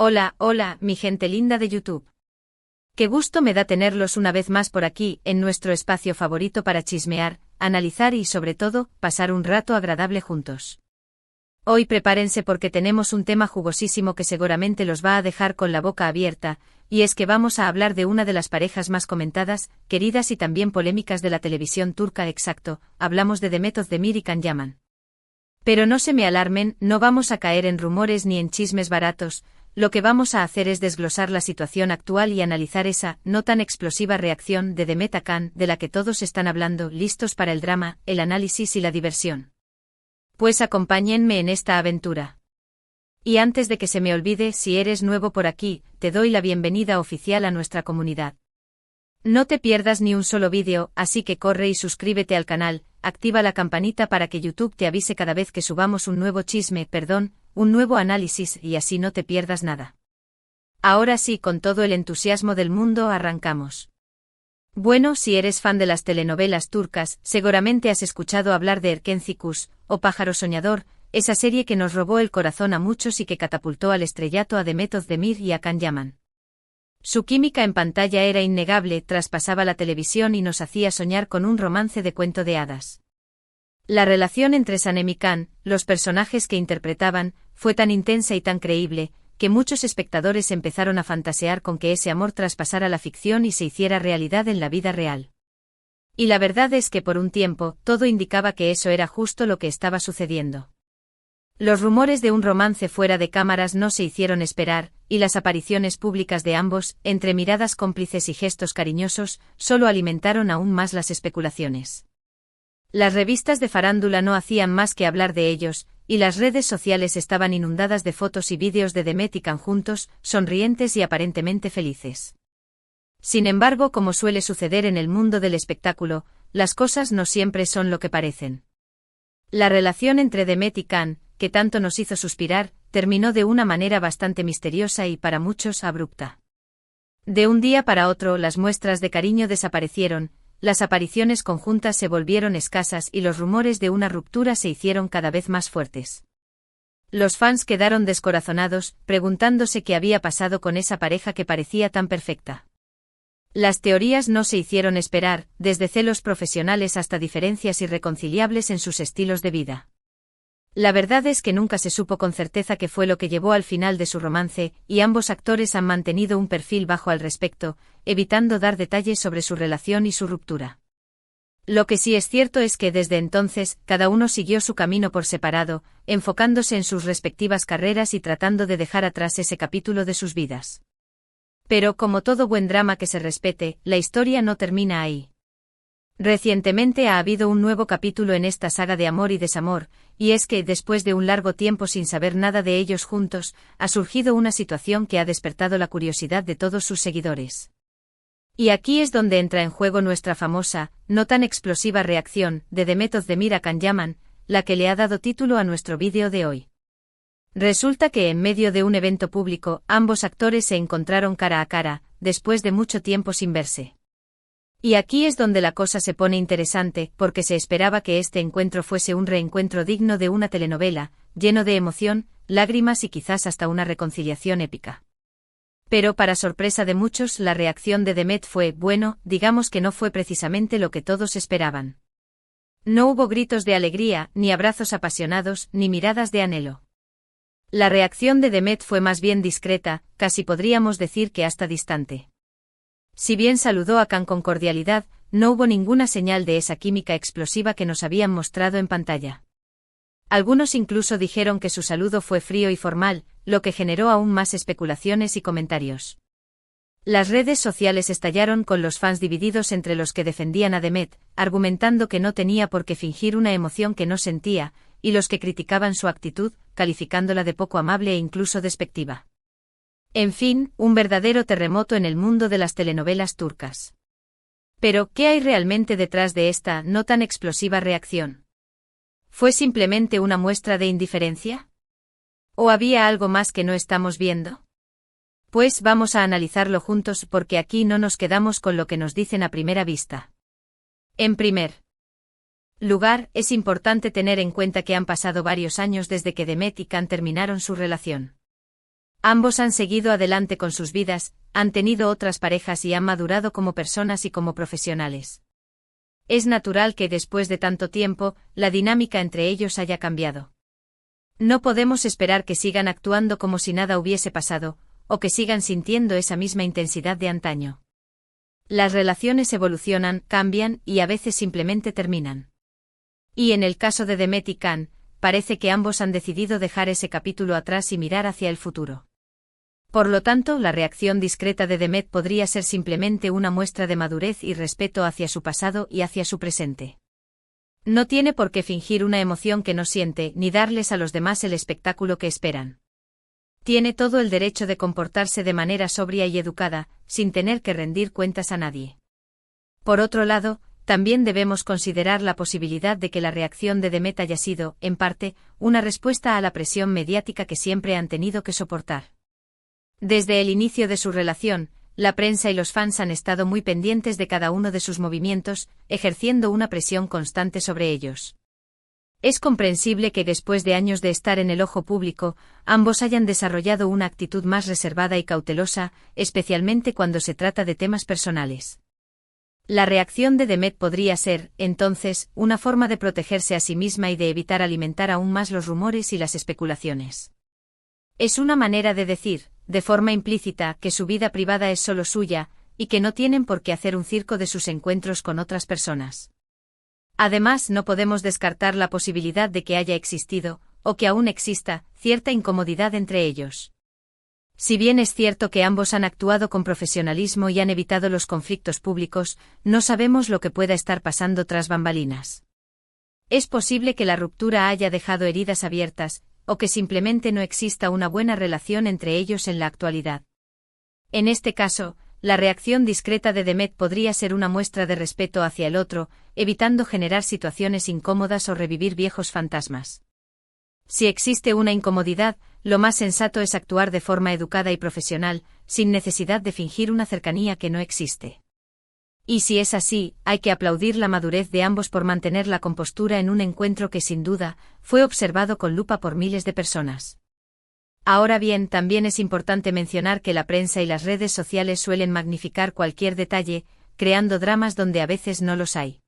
Hola, hola, mi gente linda de YouTube. Qué gusto me da tenerlos una vez más por aquí, en nuestro espacio favorito para chismear, analizar y sobre todo, pasar un rato agradable juntos. Hoy prepárense porque tenemos un tema jugosísimo que seguramente los va a dejar con la boca abierta, y es que vamos a hablar de una de las parejas más comentadas, queridas y también polémicas de la televisión turca. Exacto, hablamos de Demet Özdemir y Can Yaman. Pero no se me alarmen, no vamos a caer en rumores ni en chismes baratos. Lo que vamos a hacer es desglosar la situación actual y analizar esa no tan explosiva reacción de Demet a Can, de la que todos están hablando, listos para el drama, el análisis y la diversión. Pues acompáñenme en esta aventura. Y antes de que se me olvide, si eres nuevo por aquí, te doy la bienvenida oficial a nuestra comunidad. No te pierdas ni un solo vídeo, así que corre y suscríbete al canal, activa la campanita para que YouTube te avise cada vez que subamos un nuevo un nuevo análisis y así no te pierdas nada. Ahora sí, con todo el entusiasmo del mundo arrancamos. Bueno, si eres fan de las telenovelas turcas, seguramente has escuchado hablar de Erkenci Kuş, o Pájaro Soñador, esa serie que nos robó el corazón a muchos y que catapultó al estrellato a Demet Özdemir y a Can Yaman. Su química en pantalla era innegable, traspasaba la televisión y nos hacía soñar con un romance de cuento de hadas. La relación entre Sanem y Can, los personajes que interpretaban, fue tan intensa y tan creíble, que muchos espectadores empezaron a fantasear con que ese amor traspasara la ficción y se hiciera realidad en la vida real. Y la verdad es que por un tiempo, todo indicaba que eso era justo lo que estaba sucediendo. Los rumores de un romance fuera de cámaras no se hicieron esperar, y las apariciones públicas de ambos, entre miradas cómplices y gestos cariñosos, solo alimentaron aún más las especulaciones. Las revistas de farándula no hacían más que hablar de ellos, y las redes sociales estaban inundadas de fotos y vídeos de Demet y Can juntos, sonrientes y aparentemente felices. Sin embargo, como suele suceder en el mundo del espectáculo, las cosas no siempre son lo que parecen. La relación entre Demet y Can, que tanto nos hizo suspirar, terminó de una manera bastante misteriosa y para muchos abrupta. De un día para otro las muestras de cariño desaparecieron, las apariciones conjuntas se volvieron escasas y los rumores de una ruptura se hicieron cada vez más fuertes. Los fans quedaron descorazonados, preguntándose qué había pasado con esa pareja que parecía tan perfecta. Las teorías no se hicieron esperar, desde celos profesionales hasta diferencias irreconciliables en sus estilos de vida. La verdad es que nunca se supo con certeza qué fue lo que llevó al final de su romance, y ambos actores han mantenido un perfil bajo al respecto, evitando dar detalles sobre su relación y su ruptura. Lo que sí es cierto es que desde entonces, cada uno siguió su camino por separado, enfocándose en sus respectivas carreras y tratando de dejar atrás ese capítulo de sus vidas. Pero como todo buen drama que se respete, la historia no termina ahí. Recientemente ha habido un nuevo capítulo en esta saga de amor y desamor, y es que, después de un largo tiempo sin saber nada de ellos juntos, ha surgido una situación que ha despertado la curiosidad de todos sus seguidores. Y aquí es donde entra en juego nuestra famosa, no tan explosiva reacción, de Demet Özdemir a Can Yaman, la que le ha dado título a nuestro vídeo de hoy. Resulta que en medio de un evento público, ambos actores se encontraron cara a cara, después de mucho tiempo sin verse. Y aquí es donde la cosa se pone interesante, porque se esperaba que este encuentro fuese un reencuentro digno de una telenovela, lleno de emoción, lágrimas y quizás hasta una reconciliación épica. Pero para sorpresa de muchos, la reacción de Demet fue, bueno, digamos que no fue precisamente lo que todos esperaban. No hubo gritos de alegría, ni abrazos apasionados, ni miradas de anhelo. La reacción de Demet fue más bien discreta, casi podríamos decir que hasta distante. Si bien saludó a Can con cordialidad, no hubo ninguna señal de esa química explosiva que nos habían mostrado en pantalla. Algunos incluso dijeron que su saludo fue frío y formal, lo que generó aún más especulaciones y comentarios. Las redes sociales estallaron con los fans divididos entre los que defendían a Demet, argumentando que no tenía por qué fingir una emoción que no sentía, y los que criticaban su actitud, calificándola de poco amable e incluso despectiva. En fin, un verdadero terremoto en el mundo de las telenovelas turcas. Pero, ¿qué hay realmente detrás de esta no tan explosiva reacción? ¿Fue simplemente una muestra de indiferencia? ¿O había algo más que no estamos viendo? Pues vamos a analizarlo juntos porque aquí no nos quedamos con lo que nos dicen a primera vista. En primer lugar, es importante tener en cuenta que han pasado varios años desde que Demet y Can terminaron su relación. Ambos han seguido adelante con sus vidas, han tenido otras parejas y han madurado como personas y como profesionales. Es natural que después de tanto tiempo, la dinámica entre ellos haya cambiado. No podemos esperar que sigan actuando como si nada hubiese pasado, o que sigan sintiendo esa misma intensidad de antaño. Las relaciones evolucionan, cambian y a veces simplemente terminan. Y en el caso de Demet y Can, parece que ambos han decidido dejar ese capítulo atrás y mirar hacia el futuro. Por lo tanto, la reacción discreta de Demet podría ser simplemente una muestra de madurez y respeto hacia su pasado y hacia su presente. No tiene por qué fingir una emoción que no siente ni darles a los demás el espectáculo que esperan. Tiene todo el derecho de comportarse de manera sobria y educada, sin tener que rendir cuentas a nadie. Por otro lado, también debemos considerar la posibilidad de que la reacción de Demet haya sido, en parte, una respuesta a la presión mediática que siempre han tenido que soportar. Desde el inicio de su relación, la prensa y los fans han estado muy pendientes de cada uno de sus movimientos, ejerciendo una presión constante sobre ellos. Es comprensible que después de años de estar en el ojo público, ambos hayan desarrollado una actitud más reservada y cautelosa, especialmente cuando se trata de temas personales. La reacción de Demet podría ser, entonces, una forma de protegerse a sí misma y de evitar alimentar aún más los rumores y las especulaciones. Es una manera de decir, de forma implícita, que su vida privada es solo suya, y que no tienen por qué hacer un circo de sus encuentros con otras personas. Además, no podemos descartar la posibilidad de que haya existido, o que aún exista, cierta incomodidad entre ellos. Si bien es cierto que ambos han actuado con profesionalismo y han evitado los conflictos públicos, no sabemos lo que pueda estar pasando tras bambalinas. Es posible que la ruptura haya dejado heridas abiertas, o que simplemente no exista una buena relación entre ellos en la actualidad. En este caso, la reacción discreta de Demet podría ser una muestra de respeto hacia el otro, evitando generar situaciones incómodas o revivir viejos fantasmas. Si existe una incomodidad, lo más sensato es actuar de forma educada y profesional, sin necesidad de fingir una cercanía que no existe. Y si es así, hay que aplaudir la madurez de ambos por mantener la compostura en un encuentro que sin duda, fue observado con lupa por miles de personas. Ahora bien, también es importante mencionar que la prensa y las redes sociales suelen magnificar cualquier detalle, creando dramas donde a veces no los hay.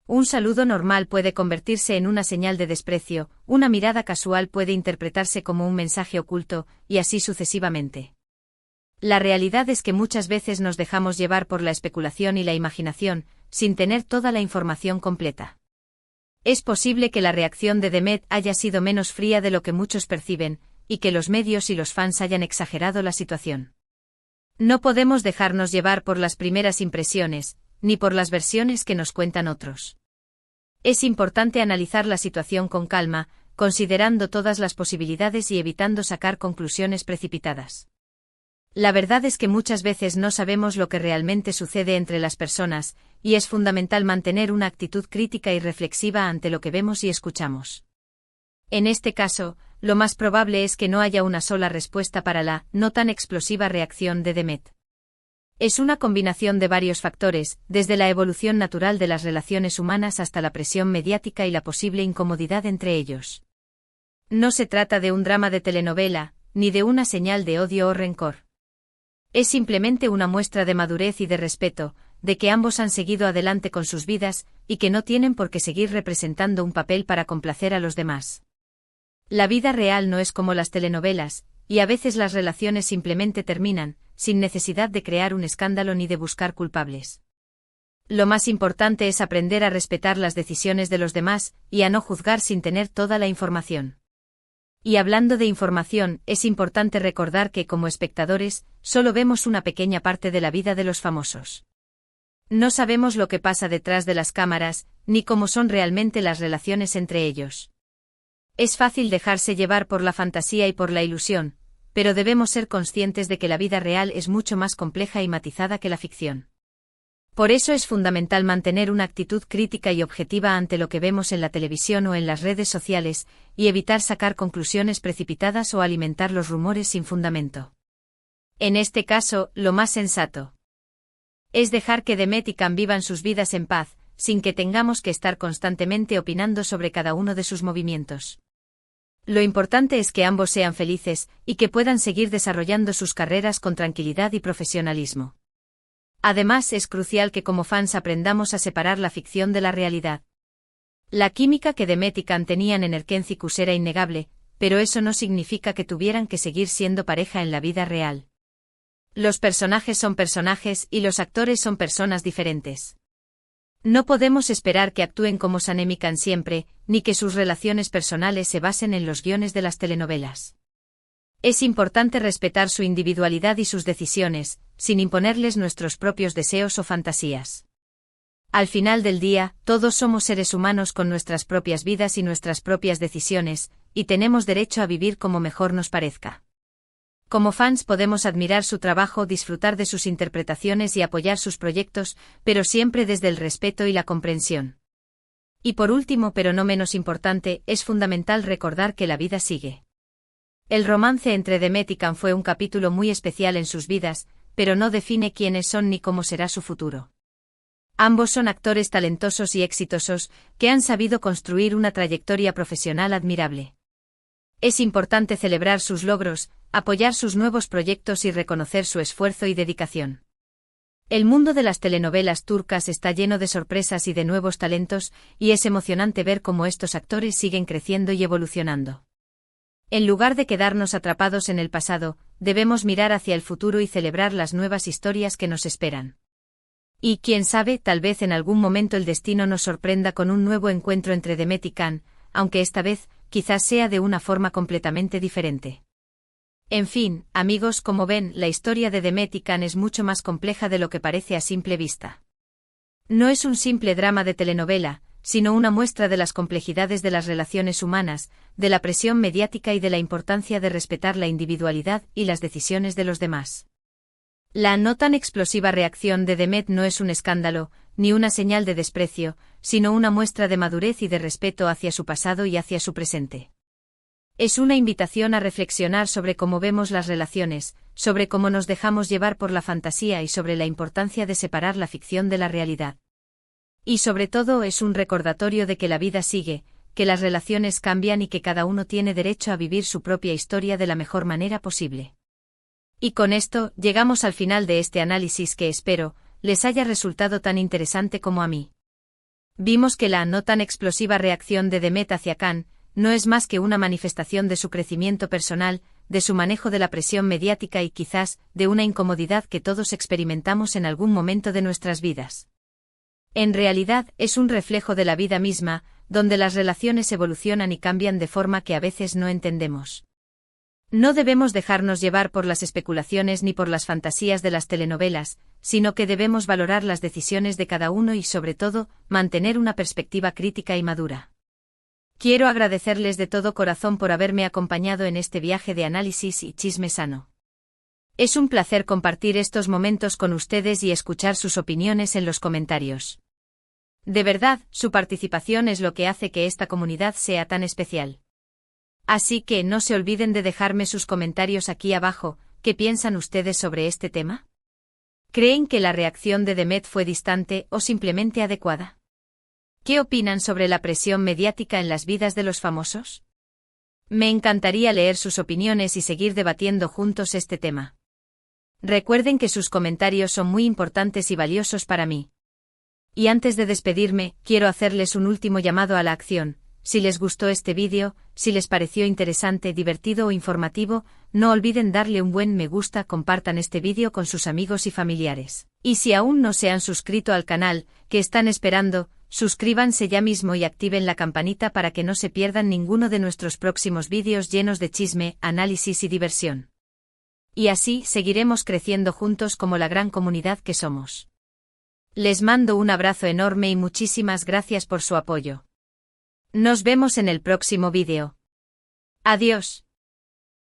Un saludo normal puede convertirse en una señal de desprecio, una mirada casual puede interpretarse como un mensaje oculto, y así sucesivamente. La realidad es que muchas veces nos dejamos llevar por la especulación y la imaginación, sin tener toda la información completa. Es posible que la reacción de Demet haya sido menos fría de lo que muchos perciben, y que los medios y los fans hayan exagerado la situación. No podemos dejarnos llevar por las primeras impresiones, ni por las versiones que nos cuentan otros. Es importante analizar la situación con calma, considerando todas las posibilidades y evitando sacar conclusiones precipitadas. La verdad es que muchas veces no sabemos lo que realmente sucede entre las personas, y es fundamental mantener una actitud crítica y reflexiva ante lo que vemos y escuchamos. En este caso, lo más probable es que no haya una sola respuesta para la no tan explosiva reacción de Demet. Es una combinación de varios factores, desde la evolución natural de las relaciones humanas hasta la presión mediática y la posible incomodidad entre ellos. No se trata de un drama de telenovela, ni de una señal de odio o rencor. Es simplemente una muestra de madurez y de respeto, de que ambos han seguido adelante con sus vidas, y que no tienen por qué seguir representando un papel para complacer a los demás. La vida real no es como las telenovelas, y a veces las relaciones simplemente terminan, sin necesidad de crear un escándalo ni de buscar culpables. Lo más importante es aprender a respetar las decisiones de los demás, y a no juzgar sin tener toda la información. Y hablando de información, es importante recordar que como espectadores, solo vemos una pequeña parte de la vida de los famosos. No sabemos lo que pasa detrás de las cámaras, ni cómo son realmente las relaciones entre ellos. Es fácil dejarse llevar por la fantasía y por la ilusión, pero debemos ser conscientes de que la vida real es mucho más compleja y matizada que la ficción. Por eso es fundamental mantener una actitud crítica y objetiva ante lo que vemos en la televisión o en las redes sociales, y evitar sacar conclusiones precipitadas o alimentar los rumores sin fundamento. En este caso, lo más sensato es dejar que Demet y Can vivan sus vidas en paz, sin que tengamos que estar constantemente opinando sobre cada uno de sus movimientos. Lo importante es que ambos sean felices, y que puedan seguir desarrollando sus carreras con tranquilidad y profesionalismo. Además, es crucial que como fans aprendamos a separar la ficción de la realidad. La química que Demet y Can tenían en Erkenci-Kus era innegable, pero eso no significa que tuvieran que seguir siendo pareja en la vida real. Los personajes son personajes y los actores son personas diferentes. No podemos esperar que actúen como Sanem y Can siempre, ni que sus relaciones personales se basen en los guiones de las telenovelas. Es importante respetar su individualidad y sus decisiones, sin imponerles nuestros propios deseos o fantasías. Al final del día, todos somos seres humanos con nuestras propias vidas y nuestras propias decisiones, y tenemos derecho a vivir como mejor nos parezca. Como fans podemos admirar su trabajo, disfrutar de sus interpretaciones y apoyar sus proyectos, pero siempre desde el respeto y la comprensión. Y por último, pero no menos importante, es fundamental recordar que la vida sigue. El romance entre Demet y Can fue un capítulo muy especial en sus vidas, pero no define quiénes son ni cómo será su futuro. Ambos son actores talentosos y exitosos, que han sabido construir una trayectoria profesional admirable. Es importante celebrar sus logros, apoyar sus nuevos proyectos y reconocer su esfuerzo y dedicación. El mundo de las telenovelas turcas está lleno de sorpresas y de nuevos talentos, y es emocionante ver cómo estos actores siguen creciendo y evolucionando. En lugar de quedarnos atrapados en el pasado, debemos mirar hacia el futuro y celebrar las nuevas historias que nos esperan. Y quién sabe, tal vez en algún momento el destino nos sorprenda con un nuevo encuentro entre Demet y Can, aunque esta vez, quizás sea de una forma completamente diferente. En fin, amigos, como ven, la historia de Demet y Can es mucho más compleja de lo que parece a simple vista. No es un simple drama de telenovela, sino una muestra de las complejidades de las relaciones humanas, de la presión mediática y de la importancia de respetar la individualidad y las decisiones de los demás. La no tan explosiva reacción de Demet no es un escándalo, ni una señal de desprecio, sino una muestra de madurez y de respeto hacia su pasado y hacia su presente. Es una invitación a reflexionar sobre cómo vemos las relaciones, sobre cómo nos dejamos llevar por la fantasía y sobre la importancia de separar la ficción de la realidad. Y sobre todo es un recordatorio de que la vida sigue, que las relaciones cambian y que cada uno tiene derecho a vivir su propia historia de la mejor manera posible. Y con esto, llegamos al final de este análisis que espero, les haya resultado tan interesante como a mí. Vimos que la no tan explosiva reacción de Demet hacia Can no es más que una manifestación de su crecimiento personal, de su manejo de la presión mediática y quizás, de una incomodidad que todos experimentamos en algún momento de nuestras vidas. En realidad, es un reflejo de la vida misma, donde las relaciones evolucionan y cambian de forma que a veces no entendemos. No debemos dejarnos llevar por las especulaciones ni por las fantasías de las telenovelas, sino que debemos valorar las decisiones de cada uno y sobre todo, mantener una perspectiva crítica y madura. Quiero agradecerles de todo corazón por haberme acompañado en este viaje de análisis y chisme sano. Es un placer compartir estos momentos con ustedes y escuchar sus opiniones en los comentarios. De verdad, su participación es lo que hace que esta comunidad sea tan especial. Así que no se olviden de dejarme sus comentarios aquí abajo. ¿Qué piensan ustedes sobre este tema? ¿Creen que la reacción de Demet fue distante o simplemente adecuada? ¿Qué opinan sobre la presión mediática en las vidas de los famosos? Me encantaría leer sus opiniones y seguir debatiendo juntos este tema. Recuerden que sus comentarios son muy importantes y valiosos para mí. Y antes de despedirme, quiero hacerles un último llamado a la acción. Si les gustó este vídeo, si les pareció interesante, divertido o informativo, no olviden darle un buen me gusta, compartan este vídeo con sus amigos y familiares. Y si aún no se han suscrito al canal, ¿qué están esperando? Suscríbanse ya mismo y activen la campanita para que no se pierdan ninguno de nuestros próximos vídeos llenos de chisme, análisis y diversión. Y así seguiremos creciendo juntos como la gran comunidad que somos. Les mando un abrazo enorme y muchísimas gracias por su apoyo. Nos vemos en el próximo vídeo. Adiós.